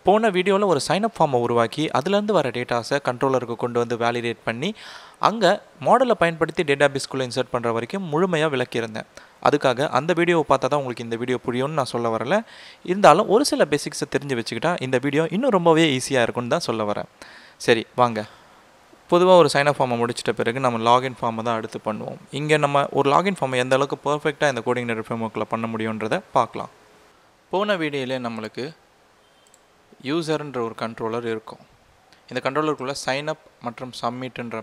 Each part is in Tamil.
போன வீடியோவில் ஒரு சைன் அப் ஃபார்மை உருவாக்கி அதுலேருந்து வர டேட்டாஸை கண்ட்ரோலருக்கு கொண்டு வந்து வேலிடேட் பண்ணி அங்கே மாடலை பயன்படுத்தி டேட்டாபேஸ்க்குள்ளே இன்சர்ட் பண்ணுற வரைக்கும் முழுமையாக விளக்கியிருந்தேன். அதுக்காக அந்த வீடியோவை பார்த்தா தான் உங்களுக்கு இந்த வீடியோ புரியும்னு நான் சொல்ல வரல. இருந்தாலும் ஒரு சில பேசிக்ஸை தெரிஞ்சு வச்சுக்கிட்டா இந்த வீடியோ இன்னும் ரொம்பவே ஈஸியாக இருக்கும்னு தான் சொல்ல வரேன். சரி வாங்க. பொதுவாக ஒரு சைன் அப் ஃபார்மை முடிச்சிட்ட பிறகு நம்ம லாகின் ஃபார்மை தான் அடுத்து பண்ணுவோம். இங்கே நம்ம ஒரு லாகின் ஃபார்மை எந்த அளவுக்கு பர்ஃபெக்டாக இந்த கோடிங்நெட்டர் ஃப்ரேம்வொர்க்கில் பண்ண முடியுன்றதை பார்க்கலாம். போன வீடியோவிலே நம்மளுக்கு யூசர்ன்ற ஒரு கண்ட்ரோலர் இருக்கும். இந்த கண்ட்ரோலருக்குள்ளே சைன் அப் மற்றும் சப்மிட்ன்ற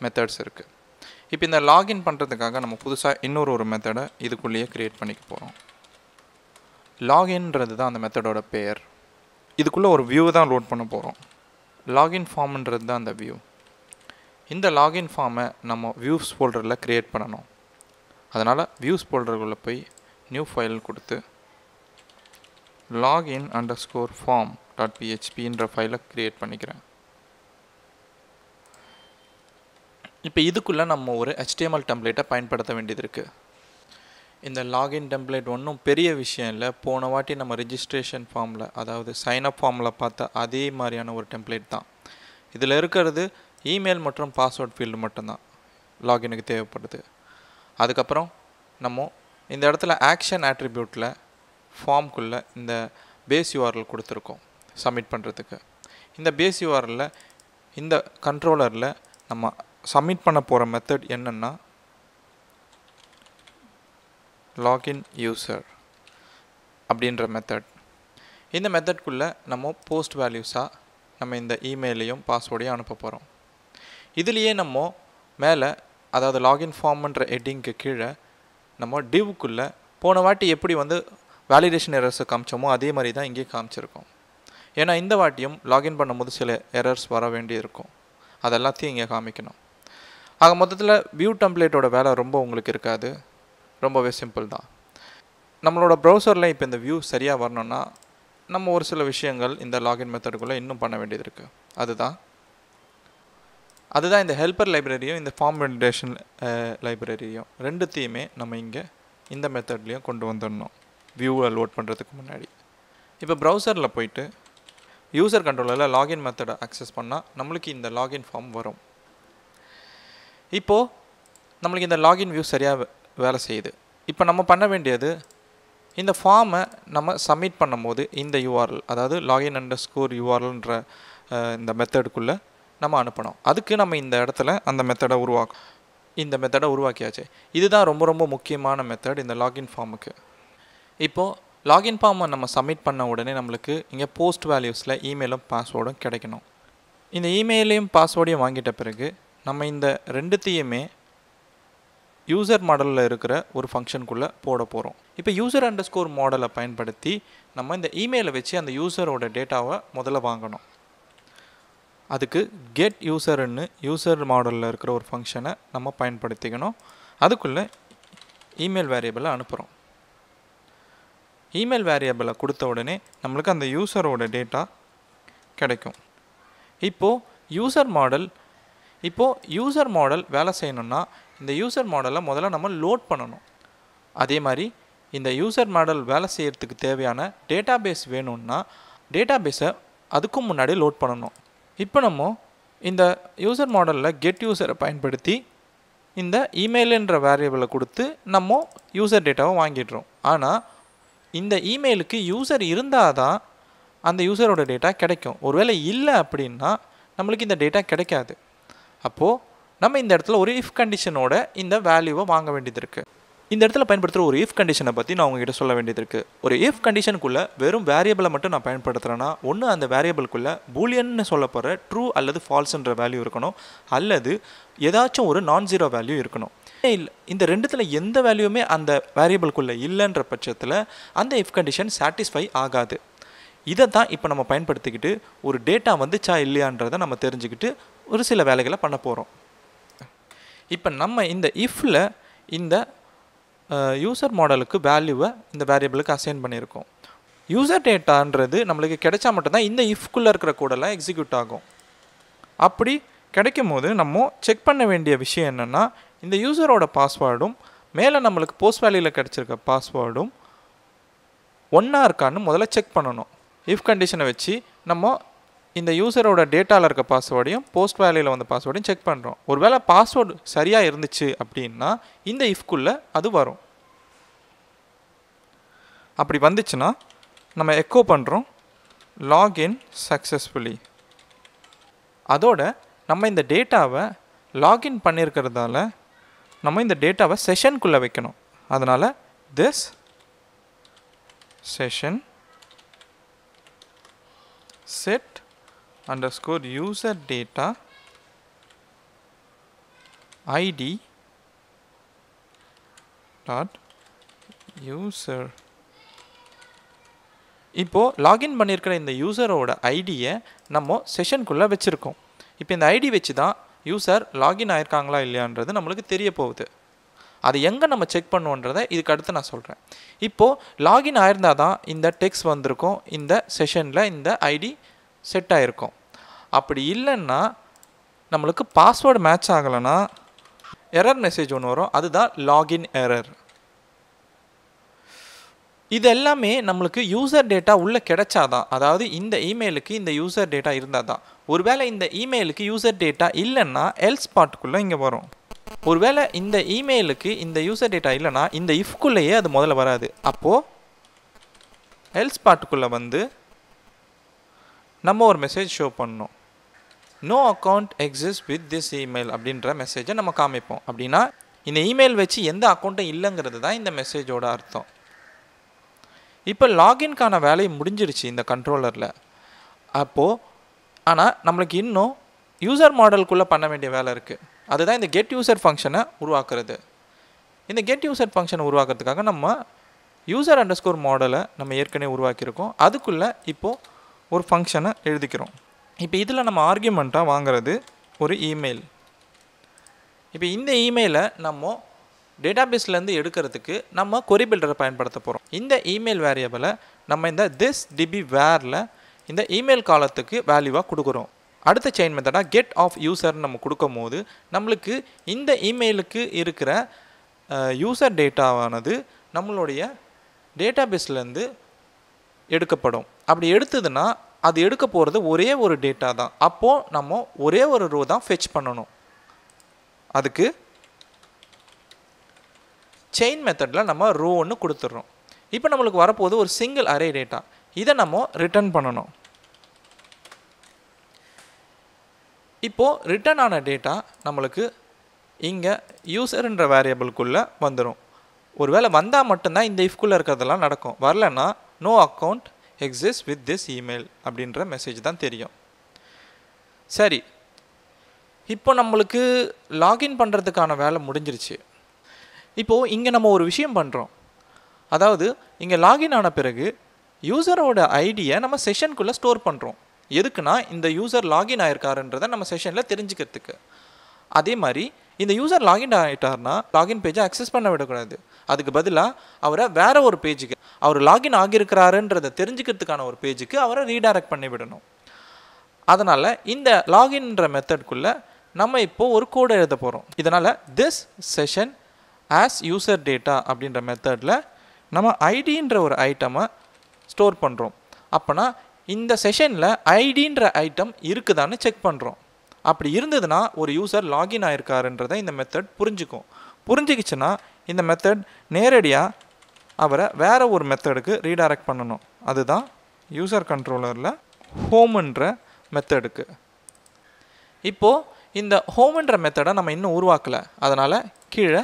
மெத்தட்ஸ் இருக்குது. இப்போ இந்த லாகின் பண்ணுறதுக்காக நம்ம புதுசாக இன்னொரு மெத்தடை இதுக்குள்ளேயே க்ரியேட் பண்ணிக்க போகிறோம். லாகின்றது தான் அந்த மெத்தடோட பேர். இதுக்குள்ளே ஒரு வியூ தான் லோட் பண்ண போகிறோம். லாகின் ஃபார்ம்ன்றது தான் அந்த வியூ. இந்த லாகின் ஃபார்மை நம்ம வியூஸ் ஃபோல்டரில் க்ரியேட் பண்ணணும். அதனால் வியூஸ் ஃபோல்டருக்குள்ளே போய் நியூ ஃபைல் கொடுத்து login_form.phpன்ற ஃபைலை க்ரியேட் பண்ணிக்கிறேன். இப்போ இதுக்குள்ளே நம்ம ஒரு HTML டெம்ப்ளேட்டை பயன்படுத்த வேண்டியது இருக்குது. இந்த லாகின் டெம்ப்ளேட் ஒன்றும் பெரிய விஷயம் இல்லை. போன வாட்டி நம்ம ரிஜிஸ்ட்ரேஷன் ஃபார்மில், அதாவது சைன்அப் ஃபார்மில் பார்த்த அதே மாதிரியான ஒரு டெம்ப்ளேட் தான். இதில் இருக்கிறது இமெயில் மற்றும் பாஸ்வேர்ட் ஃபீல்டு மட்டும்தான் லாகினுக்கு தேவைப்படுது. அதுக்கப்புறம் நம்ம இந்த இடத்துல ஆக்ஷன் ஆட்ரிபியூட்டில் ஃபார்ம்குள்ளே இந்த பேஸ் URL கொடுத்துருக்கோம் சப்மிட் பண்ணுறதுக்கு. இந்த பேஸ் URL இந்த கண்ட்ரோலரில் நம்ம சப்மிட் பண்ண போகிற மெத்தட் என்னென்னா லாகின் யூசர் அப்படின்ற மெத்தட். இந்த மெத்தட்குள்ளே நம்ம போஸ்ட் வேல்யூஸாக நம்ம இந்த இமெயிலையும் பாஸ்வேர்டையும் அனுப்ப போகிறோம். இதுலேயே நம்ம மேலே, அதாவது லாகின் ஃபார்ம்ன்ற ஹெட்டிங்க்கு கீழே நம்ம டிவ்க்குள்ளே போன வாட்டி எப்படி வேலிடேஷன் எரர்ஸை காமிச்சோமோ அதே மாதிரி தான் இங்கே காமிச்சிருக்கோம். ஏன்னா இந்த வாட்டியும் லாகின் பண்ணும்போது சில எரர்ஸ் வர வேண்டியிருக்கும். அதெல்லாத்தையும் இங்கே காமிக்கணும். ஆக மொத்தத்தில் வியூ டெம்ப்ளேட்டோட வேலை ரொம்ப உங்களுக்கு இருக்காது. ரொம்பவே சிம்பிள் தான். நம்மளோட ப்ரௌசரில் இப்போ இந்த வியூ சரியாக வரணும்னா நம்ம ஒரு சில விஷயங்கள் இந்த லாகின் மெத்தடுக்குள்ளே இன்னும் பண்ண வேண்டியது இருக்குது. அதுதான் இந்த ஹெல்ப்பர் லைப்ரரியும் இந்த ஃபார்ம் வேலிடேஷன் லைப்ரரியும் ரெண்டுத்தையுமே நம்ம இங்கே இந்த மெத்தட்லேயும் கொண்டு வந்துடணும் வியூவை லோட் பண்ணுறதுக்கு முன்னாடி. இப்போ ப்ரௌசரில் போயிட்டு யூசர் கண்ட்ரோலரில் லாகின் மெத்தடை அக்சஸ் பண்ணால் நம்மளுக்கு இந்த லாகின் ஃபார்ம் வரும். இப்போது நம்மளுக்கு இந்த லாகின் வியூ சரியாக வேலை செய்யுது. இப்போ நம்ம பண்ண வேண்டியது இந்த ஃபார்மை நம்ம சப்மிட் பண்ணும்போது இந்த URL, அதாவது login_URLன்ற இந்த மெத்தடுக்குள்ளே நம்ம அனுப்பணும். அதுக்கு நம்ம இந்த இடத்துல அந்த மெத்தடை உருவாக்கியாச்சு. இதுதான் ரொம்ப ரொம்ப முக்கியமான மெத்தட் இந்த லாகின் ஃபார்முக்கு. இப்போது லாகின் ஃபார்மை நம்ம சப்மிட் பண்ண உடனே நம்மளுக்கு இங்கே போஸ்ட் வேல்யூஸில் இமெயிலும் பாஸ்வேர்டும் கிடைக்கணும். இந்த இமெயிலையும் பாஸ்வேர்டையும் வாங்கிட்ட பிறகு நம்ம இந்த ரெண்டுத்தையுமே யூசர் மாடலில் இருக்கிற ஒரு ஃபங்க்ஷனுக்குள்ளே போட போகிறோம். இப்போ user_model மாடலை பயன்படுத்தி நம்ம இந்த இமெயிலை வச்சு அந்த யூசரோட டேட்டாவை முதல்ல வாங்கணும். அதுக்கு கெட் யூசர்னு யூசர் மாடலில் இருக்கிற ஒரு ஃபங்க்ஷனை நம்ம பயன்படுத்திக்கணும். அதுக்குள்ளே இமெயில் வேரியபிளை அனுப்புகிறோம். இமெயில் வேரியபிளை கொடுத்த உடனே நம்மளுக்கு அந்த யூசரோட டேட்டா கிடைக்கும். இப்போது யூசர் மாடல் வேலை செய்யணும்னா இந்த யூசர் மாடலை முதல்ல நம்ம லோட் பண்ணணும். அதே மாதிரி இந்த யூசர் மாடல் வேலை செய்கிறதுக்கு தேவையான டேட்டாபேஸ் வேணும்னா டேட்டாபேஸை அதுக்கும் முன்னாடி லோட் பண்ணணும். இப்போ நம்ம இந்த யூசர் மாடலில் கெட் யூசரை பயன்படுத்தி இந்த இமெயிலுன்ற வேரியபிளை கொடுத்து நம்ம யூசர் டேட்டாவை வாங்கிடுறோம். ஆனால் இந்த இமெயிலுக்கு யூசர் இருந்தால் தான் அந்த யூசரோட டேட்டா கிடைக்கும். ஒருவேளை இல்லை அப்படின்னா நம்மளுக்கு இந்த டேட்டா கிடைக்காது. அப்போது நம்ம இந்த இடத்துல ஒரு இஃப் கண்டிஷனோட இந்த வேல்யூவை வாங்க வேண்டியது இருக்குது. இந்த இடத்துல பயன்படுத்துகிற ஒரு இஃப் கண்டிஷனை பற்றி நான் உங்ககிட்ட சொல்ல வேண்டியது இருக்குது. ஒரு இஃப் கண்டிஷனுக்குள்ளே வெறும் வேரியபிளை மட்டும் நான் பயன்படுத்துகிறேன்னா ஒன்று அந்த வேரியபிள்குள்ளே பூலியன்னு சொல்லப்படுற ட்ரூ அல்லது ஃபால்ஸ்ன்ற வேல்யூ இருக்கணும், அல்லது ஏதாச்சும் ஒரு நான்-ஜீரோ வேல்யூ இருக்கணும். இல்லை, இந்த ரெண்டுத்தில் எந்த வேல்யூமே அந்த வேரியபிள்குள்ளே இல்லைன்ற பட்சத்தில் அந்த இஃப் கண்டிஷன் சாட்டிஸ்ஃபை ஆகாது. இதை தான் இப்போ நம்ம பயன்படுத்திக்கிட்டு ஒரு டேட்டா வந்துச்சா இல்லையான்றதை நம்ம தெரிஞ்சுக்கிட்டு ஒரு சில வேலைகளை பண்ண போகிறோம். இப்போ நம்ம இந்த இஃப்பில் இந்த யூசர் மாடலுக்கு வேல்யூவை இந்த வேரியபிளுக்கு அசைன் பண்ணியிருக்கோம். யூசர் டேட்டான்றது நம்மளுக்கு கிடைச்சா மட்டும்தான் இந்த இஃப்குள்ளே இருக்கிற கோடெல்லாம் எக்ஸிக்யூட் ஆகும். அப்படி கிடைக்கும் போது நம்ம செக் பண்ண வேண்டிய விஷயம் என்னென்னா இந்த யூசரோட பாஸ்வேர்டும் மேலே நம்மளுக்கு போஸ்ட் வேல்யூவில் கிடச்சிருக்க பாஸ்வேர்டும் ஒன்றா இருக்கான்னு முதல்ல செக் பண்ணணும். இஃப் கண்டிஷனை வச்சு நம்ம இந்த யூசரோட டேட்டாவில் இருக்க பாஸ்வேர்டையும் போஸ்ட் வேல்யூவில் வந்த பாஸ்வேர்டையும் செக் பண்ணுறோம். ஒருவேளை பாஸ்வேர்டு சரியாக இருந்துச்சு அப்படின்னா இந்த இஃப்குள்ளே அது வரும். அப்படி வந்துச்சுன்னா நம்ம எக்கோ பண்ணுறோம் லாகின் சக்ஸஸ்ஃபுல்லி. அதோட நம்ம இந்த டேட்டாவை லாகின் பண்ணியிருக்கிறதால நம்ம இந்த டேட்டாவை செஷனுக்குள்ளே வைக்கணும். அதனால் this session set underscore user data id dot user. இப்போ லாகின் பண்ணியிருக்கிற இந்த யூசரோட ஐடியை நம்ம செஷனுக்குள்ளே வச்சுருக்கோம். இப்போ இந்த ஐடி வச்சு தான் யூசர் லாகின் ஆயிருக்காங்களா இல்லையான்றது நம்மளுக்கு தெரிய போகுது. அது எங்கே நம்ம செக் பண்ணுவோன்றதை இதுக்கு அடுத்து நான் சொல்கிறேன். இப்போது லாகின் ஆயிருந்தால் தான் இந்த டெக்ஸ்ட் வந்திருக்கும், இந்த செஷனில் இந்த ஐடி செட் ஆகிருக்கும். அப்படி இல்லைன்னா நம்மளுக்கு பாஸ்வேர்டு மேட்ச் ஆகலைன்னா எரர் மெசேஜ் ஒன்று வரும், அதுதான் லாகின் எரர். இது எல்லாமே நம்மளுக்கு யூசர் டேட்டா உள்ளே கிடைச்சாதான், அதாவது இந்த இமெயிலுக்கு இந்த யூசர் டேட்டா இருந்தால் தான். ஒருவேளை இந்த இமெயிலுக்கு யூசர் டேட்டா இல்லைன்னா எல்ஸ் பார்ட்டுக்குள்ளே இங்கே வரும். ஒருவேளை இந்த இமெயிலுக்கு இந்த யூசர் டேட்டா இல்லைன்னா இந்த இஃப்குள்ளேயே அது முதல்ல வராது. அப்போது எல்ஸ் பார்ட்டுக்குள்ளே வந்து நம்ம ஒரு மெசேஜ் ஷோ பண்ணணும். No account exist with this email அப்படின்ற மெசேஜை நம்ம காமிப்போம். அப்படின்னா இந்த இமெயில் வச்சு எந்த அக்கௌண்ட்டும் இல்லைங்கிறது தான் இந்த மெசேஜோட அர்த்தம். இப்போ லாகின்கான வேலை முடிஞ்சிருச்சு இந்த கண்ட்ரோலரில். அப்போது ஆனால் நம்மளுக்கு இன்னும் யூசர் மாடலுக்குள்ளே பண்ண வேண்டிய வேலை இருக்குது. அதுதான் இந்த கெட் யூசர் ஃபங்க்ஷனை உருவாக்குறது. இந்த கெட் யூசர் ஃபங்க்ஷனை உருவாக்குறதுக்காக நம்ம யூசர் அண்டர்ஸ்கோர் மாடலை நம்ம ஏற்கனவே உருவாக்கியிருக்கோம். அதுக்குள்ளே இப்போது ஒரு ஃபங்க்ஷனை எழுதிக்கிறோம். இப்போ இதில் நம்ம ஆர்கியூமெண்ட்டாக வாங்குறது ஒரு இமெயில். இப்போ இந்த இமெயிலை நம்ம டேட்டாபேஸ்லேருந்து எடுக்கிறதுக்கு நம்ம கொரி பில்டரை பயன்படுத்த போகிறோம். இந்த இமெயில் வேரியபிளை நம்ம இந்த திஸ் டிபி வேரில் இந்த இமெயில் காலத்துக்கு வேல்யூவாக கொடுக்குறோம். அடுத்த செயின் மெத்தடாக கெட் ஆஃப் யூசர்னு நம்ம கொடுக்கும் போது நம்மளுக்கு இந்த இமெயிலுக்கு இருக்கிற யூசர் டேட்டாவானது நம்மளுடைய டேட்டாபேஸ்லேருந்து எடுக்கப்படும். அப்படி எடுத்ததுன்னா அது எடுக்க போகிறது ஒரே ஒரு டேட்டா தான். அப்போது நம்ம ஒரே ஒரு ரோ தான் ஃபெச் பண்ணணும். அதுக்கு செயின் மெத்தடில் நம்ம ரோ ஒன்று கொடுத்துட்றோம். இப்போ நம்மளுக்கு வரப்போது ஒரு சிங்கிள் அரே டேட்டா. இதை நம்ம ரிட்டர்ன் பண்ணணும். இப்போது ரிட்டர்ன் ஆன டேட்டா நம்மளுக்கு இங்கே யூசர்ன்ற வேரியபிள்குள்ளே வந்துடும். ஒருவேளை வந்தால் மட்டும்தான் இந்த இஃப்குள்ளே இருக்கிறதெல்லாம் நடக்கும். வரலன்னா no account exist with this email அப்படின்ற மெசேஜ் தான் தெரியும். சரி, இப்போ நம்மளுக்கு லாகின் பண்ணுறதுக்கான வேலை முடிஞ்சிருச்சு. இப்போது இங்கே நம்ம ஒரு விஷயம் பண்ணுறோம். அதாவது இங்கே லாகின் ஆன பிறகு யூசரோட ஐடியை நம்ம செஷனுக்குள்ளே ஸ்டோர் பண்ணுறோம். எதுக்குன்னா இந்த யூசர் லாகின் ஆயிருக்காருன்றதை நம்ம செஷனில் தெரிஞ்சுக்கிறதுக்கு. அதே மாதிரி இந்த யூசர் லாகின் ஆகிட்டார்னா லாகின் பேஜை அக்சஸ் பண்ண விடக்கூடாது. அதுக்கு பதிலாக அவரை வேறு ஒரு பேஜுக்கு, அவர் லாகின் ஆகியிருக்கிறாருன்றதை தெரிஞ்சுக்கிறதுக்கான ஒரு பேஜுக்கு அவரை ரீடைரக்ட் பண்ணி விடணும். அதனால் இந்த லாகின்ன்ற மெத்தட்குள்ளே நம்ம இப்போது ஒரு கோடு எழுத போகிறோம். இதனால் this session as user data அப்படின்ற மெத்தடில் நம்ம ஐடின்ற ஒரு ஐட்டமை ஸ்டோர் பண்ணுறோம். அப்போனா இந்த செஷனில் ஐடின்ற ஐட்டம் இருக்குதான்னு செக் பண்ணுறோம். அப்படி இருந்ததுன்னா ஒரு யூசர் லாகின் ஆயிருக்காருன்றதை இந்த மெத்தட் புரிஞ்சுக்கும். புரிஞ்சுக்கிச்சுன்னா இந்த மெத்தட் நேரடியாக அவரை வேறு ஒரு மெத்தடுக்கு ரீடைரக்ட் பண்ணணும். அதுதான் யூசர் கண்ட்ரோலரில் ஹோம்ன்ற மெத்தடுக்கு. இப்போது இந்த ஹோம்ன்ற மெத்தடை நம்ம இன்னும் உருவாக்கலை. அதனால் கீழே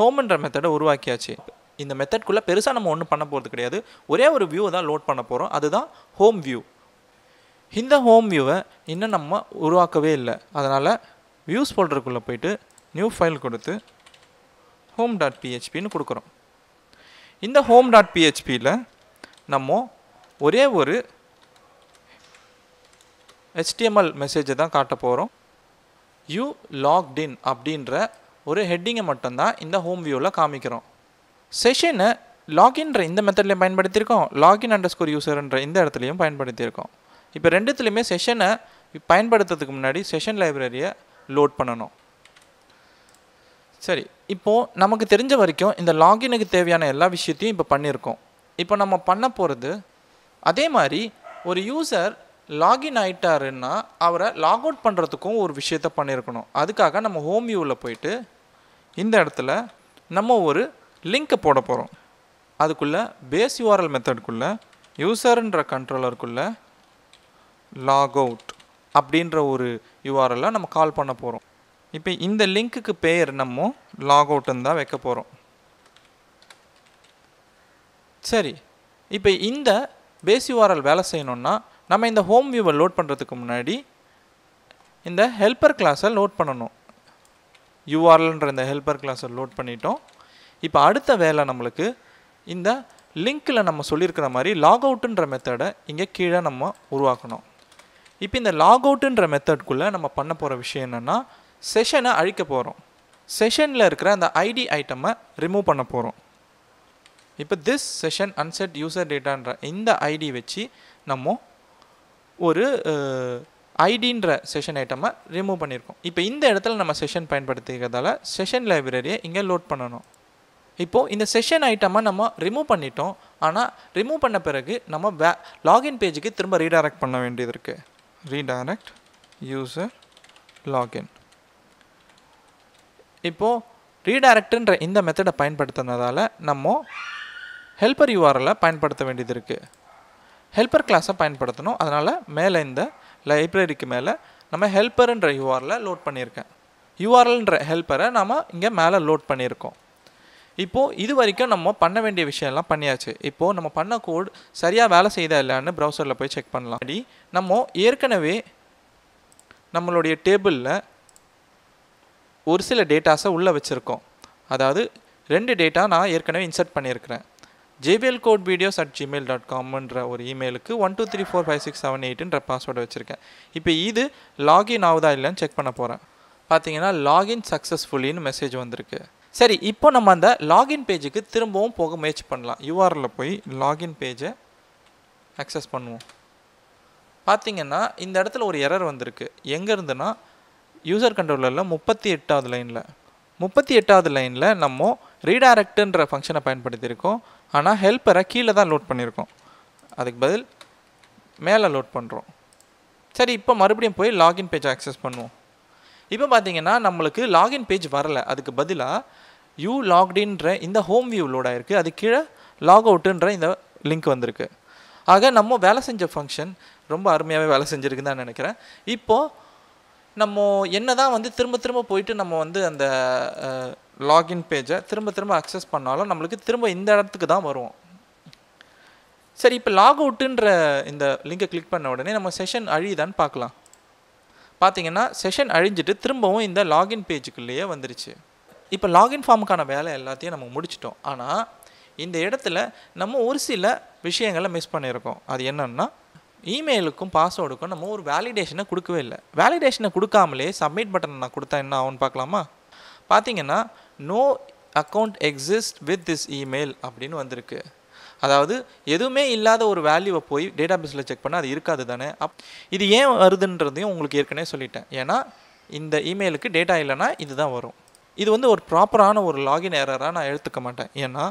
ஹோம்ன்ற மெத்தடை உருவாக்கியாச்சு. இந்த மெத்தட்குள்ளே பெருசாக நம்ம ஒன்றும் பண்ண போகிறது கிடையாது. ஒரே ஒரு வியூவை தான் லோட் பண்ண போகிறோம். அதுதான் ஹோம் வியூ. இந்த ஹோம் வியூவை இன்னும் நம்ம உருவாக்கவே இல்லை. அதனால் வியூஸ் ஃபோல்டருக்குள்ளே போயிட்டு நியூ ஃபைல் கொடுத்து home.phpன்னு கொடுக்குறோம். இந்த home.phpயில் நம்ம ஒரே ஒரு HTML மெசேஜை தான் காட்ட போகிறோம். யூ லாக்ட் இன் அப்படின்ற ஒரு ஹெட்டிங்கை மட்டும்தான் இந்த ஹோம் வியூவில் காமிக்கிறோம். செஷனை லாகின்ற இந்த மெத்தட்லையும் பயன்படுத்தியிருக்கோம், லாகின் அண்டர்ஸ்கோர் யூசர்ன்ற இந்த இடத்துலையும் பயன்படுத்தியிருக்கோம். இப்போ ரெண்டுத்துலையுமே செஷனை பயன்படுத்துறதுக்கு முன்னாடி செஷன் லைப்ரரியை லோட் பண்ணணும். சரி, இப்போது நமக்கு தெரிஞ்ச வரைக்கும் இந்த லாகினுக்கு தேவையான எல்லா விஷயத்தையும் இப்போ பண்ணியிருக்கோம். இப்போ நம்ம பண்ண போகிறது அதே மாதிரி ஒரு யூசர் லாகின் ஆயிட்டாருன்னா அவரை லாக் அவுட் பண்ணுறதுக்கும் ஒரு விஷயத்த பண்ணியிருக்கணும். அதுக்காக நம்ம ஹோம் வியூவில் போயிட்டு இந்த இடத்துல நம்ம ஒரு லிங்க்கை போட போகிறோம். அதுக்குள்ளே பேஸ் யூஆர்எல் மெத்தடுக்குள்ளே யூசர்ன்ற கண்ட்ரோலருக்குள்ளே லாக் அவுட் அப்படின்ற ஒரு யூஆர்எல்லை நம்ம கால் பண்ண போகிறோம். இப்போ இந்த லிங்க்குக்கு பேர் நம்ம லாக் அவுட்டுன்னு தான் வைக்க போகிறோம். சரி, இப்போ இந்த பேஸ் யூஆர்எல் வேலை செய்யணும்னா நம்ம இந்த ஹோம் வியூவை லோட் பண்ணுறதுக்கு முன்னாடி இந்த ஹெல்ப்பர் கிளாஸை லோட் பண்ணணும். யூஆர்எல்ன்ற இந்த ஹெல்ப்பர் கிளாஸை லோட் பண்ணிட்டோம். இப்போ அடுத்த வேலை நம்மளுக்கு இந்த லிங்க்கில் நம்ம சொல்லியிருக்கிற மாதிரி லாக் அவுட்டுன்ற மெத்தடை இங்கே கீழே நம்ம உருவாக்கணும். இப்போ இந்த லாக் அவுட்டுன்ற மெத்தட்குள்ளே நம்ம பண்ண போகிற விஷயம் என்னென்னா செஷனை அழிக்க போகிறோம். செஷனில் இருக்கிற அந்த ஐடி ஐட்டமை ரிமூவ் பண்ண போகிறோம். இப்போ திஸ் செஷன் அன்செட் யூசர் டேட்டான்ற இந்த ஐடி வச்சு நம்ம ஒரு ஐடின்ற செஷன் ஐட்டமை ரிமூவ் பண்ணியிருக்கோம். இப்போ இந்த இடத்துல நம்ம செஷன் பயன்படுத்திக்கிறதால செஷன் லைப்ரரியை இங்கே லோட் பண்ணணும். இப்போது இந்த செஷன் ஐட்டமை நம்ம ரிமூவ் பண்ணிட்டோம். ஆனால் ரிமூவ் பண்ண பிறகு நம்ம லாகின் பேஜுக்கு திரும்ப ரீடைரக்ட் பண்ண வேண்டியது இருக்குது. Redirect user login. இப்போது ரீடைரக்ட்ன்ற இந்த மெத்தடை பயன்படுத்தினதால நம்ம ஹெல்ப்பர் யூஆர்எல்லை பயன்படுத்த வேண்டியது இருக்குது. ஹெல்ப்பர் கிளாஸை பயன்படுத்தணும். அதனால் மேலே இந்த லைப்ரரிக்கு மேலே நம்ம ஹெல்ப்பர்ன்ற யூஆர்எல்லை லோட் பண்ணியிருக்கேன். யூஆர்எல்ன்ற ஹெல்ப்பரை நம்ம இங்கே மேலே லோட் பண்ணியிருக்கோம். இப்போது இது வரைக்கும் நம்ம பண்ண வேண்டிய விஷயம்லாம் பண்ணியாச்சு. இப்போது நம்ம பண்ண கோட் சரியாக வேலை செய்தா இல்லைன்னு ப்ரௌசரில் போய் செக் பண்ணலாம். அப்படி நம்ம ஏற்கனவே நம்மளுடைய டேபிளில் ஒரு சில டேட்டாஸை உள்ளே வச்சுருக்கோம். அதாவது 2 டேட்டா நான் ஏற்கனவே இன்சர்ட் பண்ணியிருக்கிறேன். jblcodevideos@gmail.comன்ற ஒரு இமெயிலுக்கு 12345678ன்ற பாஸ்வேர்டை வச்சுருக்கேன். இப்போ இது லாகின் ஆகுதா இல்லைன்னு செக் பண்ண போகிறேன். பார்த்தீங்கன்னா லாகின் சக்ஸஸ்ஃபுல்லின்னு மெசேஜ் வந்திருக்கு. சரி, இப்போ நம்ம அந்த லாகின் பேஜுக்கு திரும்பவும் போக முயற்சி பண்ணலாம். யூஆர்எல்லில் போய் லாகின் பேஜை அக்சஸ் பண்ணுவோம். பார்த்தீங்கன்னா இந்த இடத்துல ஒரு எரர் வந்திருக்கு. எங்கே இருந்துன்னா யூசர் கண்ட்ரோலரில் 38வது லைனில் 38வது லைனில் நம்ம ரீடைரக்ட்ன்ற ஃபங்க்ஷனை பயன்படுத்தியிருக்கோம். ஆனால் ஹெல்ப்பரை கீழே தான் லோட் பண்ணியிருக்கோம். அதுக்கு பதில் மேலே லோட் பண்ணுறோம். சரி, இப்போ மறுபடியும் போய் லாகின் பேஜை அக்சஸ் பண்ணுவோம். இப்போ பார்த்தீங்கன்னா நம்மளுக்கு லாகின் பேஜ் வரலை. அதுக்கு பதிலாக யூ லாக்டின்ற இந்த ஹோம் வியூ லோட் ஆகிருக்கு. அது கீழே லாக் அவுட்டுன்ற இந்த லிங்க் வந்திருக்கு. ஆக நம்ம வேலை செஞ்ச ஃபங்க்ஷன் ரொம்ப அருமையாகவே வேலை செஞ்சுருக்குன்னு தான் நினைக்கிறேன். இப்போது நம்ம என்ன தான் திரும்ப திரும்ப போயிட்டு நம்ம அந்த லாகின் பேஜை திரும்ப அக்சஸ் பண்ணாலும் நம்மளுக்கு திரும்ப இந்த இடத்துக்கு தான் வருவோம். சரி, இப்போ லாக் அவுட்டுன்ற இந்த லிங்கை கிளிக் பண்ண உடனே நம்ம செஷன் அழியுதான்னு பார்க்கலாம். பார்த்தீங்கன்னா செஷன் அழிஞ்சிட்டு திரும்பவும் இந்த லாகின் பேஜுக்குள்ளேயே வந்துருச்சு. இப்போ லாகின் ஃபார்முக்கான வேலை எல்லாத்தையும் நம்ம முடிச்சிட்டோம். ஆனால் இந்த இடத்துல நம்ம ஒரு சில விஷயங்களை மிஸ் பண்ணியிருக்கோம். அது என்னன்னா இமெயிலுக்கும் பாஸ்வேர்டுக்கும் நம்ம ஒரு வேலிடேஷனை கொடுக்கவே இல்லை. வேலிடேஷனை கொடுக்காமலே சப்மிட் பட்டன் நான் கொடுத்தா என்ன ஆகும்னு பார்க்கலாமா? பார்த்தீங்கன்னா no account exist with this email அப்படின்னு வந்திருக்கு. அதாவது எதுவுமே இல்லாத ஒரு வேல்யூவை போய் டேட்டாபேஸில் செக் பண்ணால் அது இருக்காது தானே. இது ஏன் வருதுன்றதையும் உங்களுக்கு ஏற்கனவே சொல்லிட்டேன். ஏன்னா இந்த இமெயிலுக்கு டேட்டா இல்லைன்னா இதுதான் வரும். இது ஒரு ப்ராப்பரான ஒரு லாகின் எரராக நான் எடுத்துக்க மாட்டேன். ஏன்னா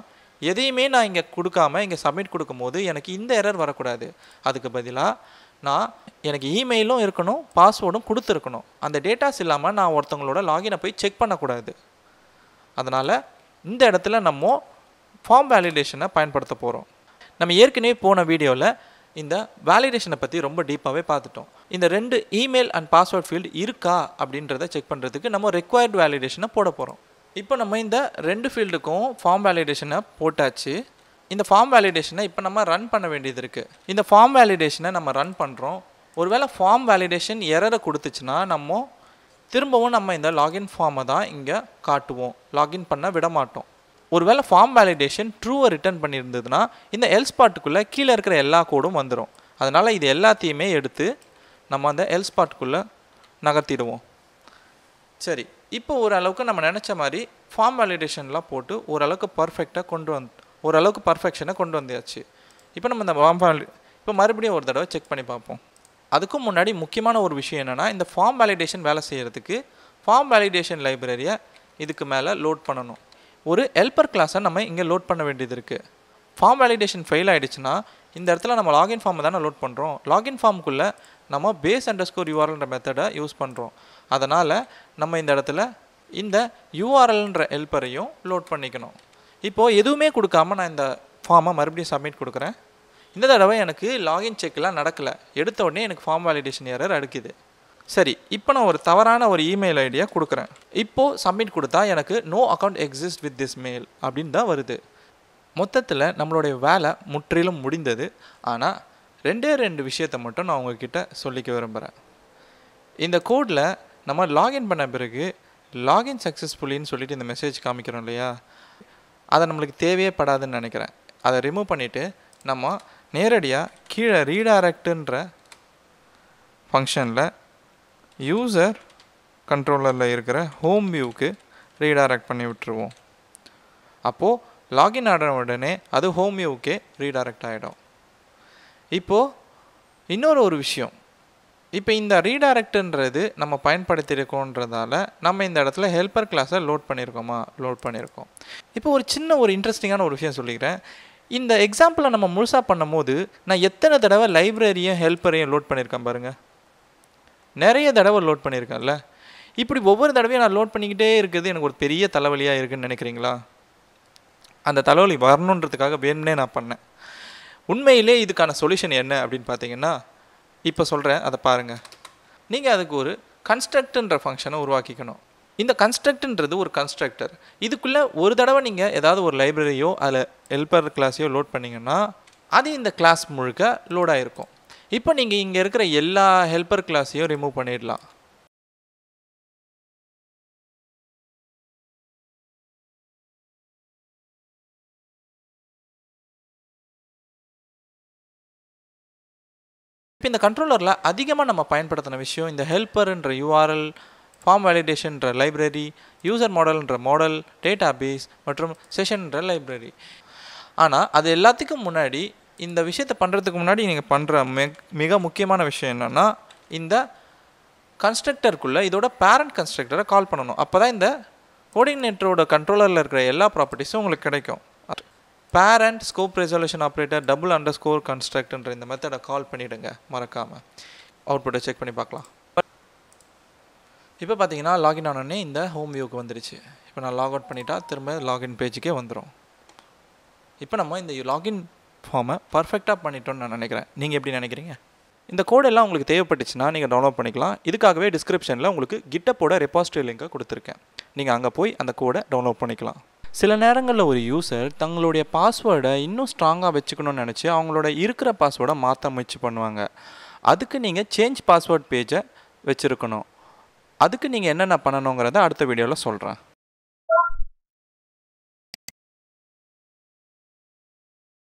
எதையுமே நான் இங்கே கொடுக்காம இங்கே சப்மிட் கொடுக்கும்போது எனக்கு இந்த எரர் வரக்கூடாது. அதுக்கு பதிலாக எனக்கு இமெயிலும் இருக்கணும், பாஸ்வேர்டும் கொடுத்துருக்கணும். அந்த டேட்டாஸ் இல்லாமல் நான் ஒருத்தவங்களோட லாகினை போய் செக் பண்ணக்கூடாது. அதனால் இந்த இடத்துல நம்ம ஃபார்ம் வேலிடேஷனை பயன்படுத்த போகிறோம். நம்ம ஏற்கனவே போன வீடியோவில் இந்த வேலிடேஷனை பற்றி ரொம்ப டீப்பாகவே பார்த்துட்டோம். இந்த 2 இமெயில் அண்ட் பாஸ்வேர்ட் ஃபீல்டு இருக்கா அப்படின்றத செக் பண்ணுறதுக்கு நம்ம ரெக்வயர்டு வேலிடேஷனை போட போகிறோம். இப்போ நம்ம இந்த 2 ஃபீல்டுக்கும் ஃபார்ம் வேலிடேஷனை போட்டாச்சு. இந்த ஃபார்ம் வேலிடேஷனை இப்போ நம்ம ரன் பண்ண வேண்டியது இருக்குது. இந்த ஃபார்ம் வேலிடேஷனை நம்ம ரன் பண்ணுறோம். ஒருவேளை ஃபார்ம் வேலிடேஷன் எரரை கொடுத்துச்சுன்னா நம்ம திரும்பவும் நம்ம இந்த லாகின் ஃபார்மை தான் இங்கே காட்டுவோம். லாகின் பண்ண விட மாட்டோம். ஒருவேளை ஃபார்ம் வேலிடேஷன் ட்ரூவை ரிட்டர்ன் பண்ணியிருந்ததுன்னா இந்த எல்ஸ் பார்ட்டுக்குள்ளே கீழே இருக்கிற எல்லா கோடும் வந்துடும். அதனால் இது எல்லாத்தையுமே எடுத்து நம்ம அந்த எல்ஸ் பார்ட்டுக்குள்ளே நகர்த்திடுவோம். சரி, இப்போ ஓரளவுக்கு நம்ம நினச்ச மாதிரி ஃபார்ம் வேலிடேஷன்லாம் போட்டு ஓரளவுக்கு பர்ஃபெக்ஷனை கொண்டு வந்தாச்சு. இப்போ நம்ம இந்த இப்போ மறுபடியும் ஒரு தடவை செக் பண்ணி பார்ப்போம். அதுக்கும் முன்னாடி முக்கியமான ஒரு விஷயம் என்னென்னா இந்த ஃபார்ம் வேலிடேஷன் வேலை செய்கிறதுக்கு ஃபார்ம் வேலிடேஷன் லைப்ரரியை இதுக்கு மேலே லோட் பண்ணணும். ஒரு ஹெல்ப்பர் கிளாஸை நம்ம இங்கே லோட் பண்ண வேண்டியது இருக்குது. ஃபார்ம் வேலிடேஷன் ஃபெயில் ஆகிடுச்சுன்னா இந்த இடத்துல நம்ம லாகின் ஃபார்மை தானே லோட் பண்ணுறோம். லாகின் ஃபார்முக்குள்ளே நம்ம base_urlன்ற மெத்தடை யூஸ் பண்ணுறோம். அதனால் நம்ம இந்த இடத்துல இந்த URLன்ற ஹெல்ப்பரையும் லோட் பண்ணிக்கணும். இப்போது எதுவுமே கொடுக்காம நான் இந்த ஃபார்மை மறுபடியும் சப்மிட் கொடுக்குறேன். இந்த தடவை எனக்கு லாகின் செக்லாம் நடக்கலை. எடுத்த உடனே எனக்கு ஃபார்ம் வேலிடேஷன் எரர் அடிக்குது. சரி, இப்போ நான் ஒரு தவறான ஒரு இமெயில் ஐடியா கொடுக்குறேன். இப்போது சப்மிட் கொடுத்தா எனக்கு no account exist with this mail அப்படின்னு தான் வருது. மொத்தத்தில் நம்மளுடைய வேலை முற்றிலும் முடிந்தது. ஆனால் ரெண்டு விஷயத்தை மட்டும் நான் உங்ககிட்ட சொல்லிக்க விரும்புகிறேன். இந்த கோடில் நம்ம லாகின் பண்ண பிறகு லாகின் சக்ஸஸ்ஃபுல்லின்னு சொல்லிட்டு இந்த மெசேஜ் காமிக்கிறோம் இல்லையா, அதை நம்மளுக்கு தேவையே படாதுன்னு நினைக்கிறேன். அதை ரிமூவ் பண்ணிவிட்டு நம்ம நேரடியாக கீழே ரீடைரக்டுன்ற ஃபங்க்ஷனில் யூசர் கண்ட்ரோலரில் இருக்கிற ஹோம் வியூக்கு ரீடைரக்ட் பண்ணி விட்டுருவோம். அப்போது லாகின் ஆன உடனே அது ஹோம் வியூக்கே ரீடைரக்ட் ஆகிடும். இப்போது இன்னொரு விஷயம், இப்போ இந்த ரீடைரக்டுன்றது நம்ம பயன்படுத்தியிருக்கோன்றதால நம்ம இந்த இடத்துல ஹெல்ப்பர் கிளாஸை லோட் பண்ணியிருக்கோம். இப்போ ஒரு சின்ன இன்ட்ரெஸ்டிங்கான ஒரு விஷயம் சொல்லிக்கிறேன். இந்த எக்ஸாம்பிளை நம்ம முழுசாக பண்ணும் போது நான் எத்தனை தடவை லைப்ரரியும் ஹெல்ப்பரையும் லோட் பண்ணியிருக்கேன் பாருங்கள். நிறைய தடவை லோட் பண்ணியிருக்கேன்ல. இப்படி ஒவ்வொரு தடவையும் நான் லோட் பண்ணிக்கிட்டே இருக்குது எனக்கு ஒரு பெரிய தலைவலியாக இருக்குதுன்னு நினைக்கிறீங்களா? அந்த தலைவலி வரணுன்றதுக்காக வேணும்னே நான் பண்ணேன். உண்மையிலே இதுக்கான சொல்யூஷன் என்ன அப்படின்னு பார்த்தீங்கன்னா, இப்போ சொல்கிறேன், அதை பாருங்கள். நீங்கள் அதுக்கு ஒரு கன்ஸ்ட்ரக்ட்ன்ற ஃபங்க்ஷனை உருவாக்கிக்கணும். இந்த கன்ஸ்ட்ரக்ட்ன்றது ஒரு கன்ஸ்ட்ரக்டர். இதுக்குள்ளே ஒரு தடவை நீங்கள் ஏதாவது ஒரு லைப்ரரியோ அதில் ஹெல்ப்பர் கிளாஸையோ லோட் பண்ணிங்கன்னா அது இந்த கிளாஸ் முழுக்க லோட் ஆகிருக்கும். இப்போ நீங்கள் இங்கே இருக்கிற எல்லா ஹெல்ப்பர் கிளாஸையும் ரிமூவ் பண்ணிடலாம். இப்போ இந்த கண்ட்ரோலரில் அதிகமாக நம்ம பயன்படுத்தின விஷயம் இந்த ஹெல்ப்பர்ன்ற URL, ஃபார்ம் வேலிடேஷன்ற லைப்ரரி, யூசர் மாடல்ன்ற மாடல், டேட்டாபேஸ் மற்றும் செஷன்ன்ற லைப்ரரி. ஆனால் அது எல்லாத்துக்கும் முன்னாடி இந்த விஷயத்தை பண்ணுறதுக்கு முன்னாடி நீங்கள் பண்ணுற மிக முக்கியமான விஷயம் என்னென்னா, இந்த கன்ஸ்ட்ரக்டருக்குள்ளே இதோட பேரண்ட் கன்ஸ்ட்ரக்டரை கால் பண்ணணும். அப்போ தான் இந்த கோடிங்னேட்டரோட கண்ட்ரோலரில் இருக்கிற எல்லா ப்ராப்பர்ட்டிஸும் உங்களுக்கு கிடைக்கும். பேரண்ட் ஸ்கோப் ரெசல்யூஷன் ஆப்ரேட்டர் _constructன்ற இந்த மெத்தடை கால் பண்ணிவிடுங்க மறக்காமல். அவுட்புட்டை செக் பண்ணி பார்க்கலாம். இப்போ பார்த்தீங்கன்னா லாகின் ஆனோடனே இந்த ஹோம் வியூக்கு வந்துடுச்சு. இப்போ நான் லாக் அவுட் பண்ணிட்டா திரும்ப லாகின் பேஜுக்கே வந்துடும். இப்போ நம்ம இந்த லாகின் ஃபார்மை பர்ஃபெக்டாக பண்ணிட்டோன்னு நான் நினைக்கிறேன். நீங்கள் எப்படி நினைக்கிறீங்க? இந்த கோடெல்லாம் உங்களுக்கு தேவைப்பட்டுச்சுன்னா நீங்கள் டவுன்லோட் பண்ணிக்கலாம். இதுக்காகவே டிஸ்கிரிப்ஷனில் உங்களுக்கு கிட்டப்போட ரெபாசிட்டரி லிங்கை கொடுத்துருக்கேன். நீங்கள் அங்கே போய் அந்த கோடை டவுன்லோட் பண்ணிக்கலாம். சில நேரங்களில் ஒரு யூசர் தங்களுடைய பாஸ்வேர்டை இன்னும் ஸ்ட்ராங்காக வச்சுக்கணும்னு நினச்சி அவங்களோட இருக்கிற பாஸ்வேர்டை மாற்ற முயற்சி பண்ணுவாங்க. அதுக்கு நீங்கள் சேஞ்ச் பாஸ்வேர்ட் பேஜை வச்சுருக்கணும். அதுக்கு நீங்கள் என்னென்ன பண்ணணுங்கிறத அடுத்த வீடியோவில் சொல்கிறேன்.